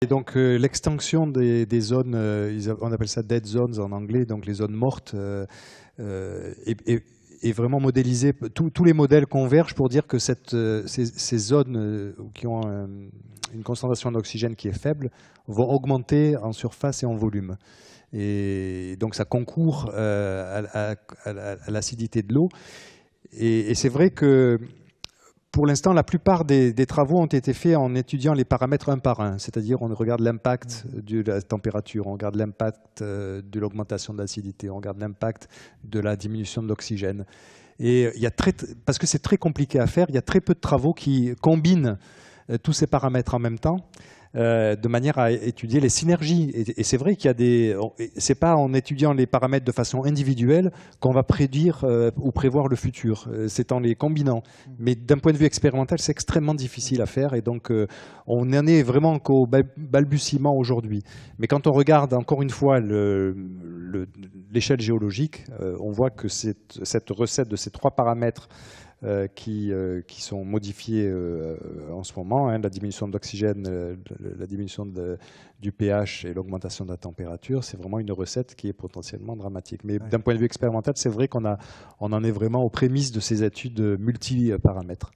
Et donc l'extinction des zones, on appelle ça dead zones en anglais, donc les zones mortes, est vraiment modélisée. Tous les modèles convergent pour dire que ces zones qui ont une concentration d'oxygène qui est faible vont augmenter en surface et en volume. Et donc ça concourt à l'acidité de l'eau. Et c'est vrai que pour l'instant, la plupart des travaux ont été faits en étudiant les paramètres un par un. C'est-à-dire, on regarde l'impact de la température, on regarde l'impact de l'augmentation de l'acidité, on regarde l'impact de la diminution de l'oxygène. Et parce que c'est très compliqué à faire, il y a très peu de travaux qui combinent tous ces paramètres en même temps, de manière à étudier les synergies. Et c'est vrai qu'il y a c'est pas en étudiant les paramètres de façon individuelle qu'on va prédire ou prévoir le futur. C'est en les combinant. Mais d'un point de vue expérimental, c'est extrêmement difficile à faire. Et donc, on n'en est vraiment qu'au balbutiement aujourd'hui. Mais quand on regarde encore une fois l'échelle géologique, on voit que cette recette de ces trois paramètres qui sont modifiés en ce moment, hein, la diminution de l'oxygène, la diminution du pH et l'augmentation de la température, c'est vraiment une recette qui est potentiellement dramatique. Mais d'un point de vue expérimental, c'est vrai qu'on en est vraiment aux prémices de ces études multi-paramètres.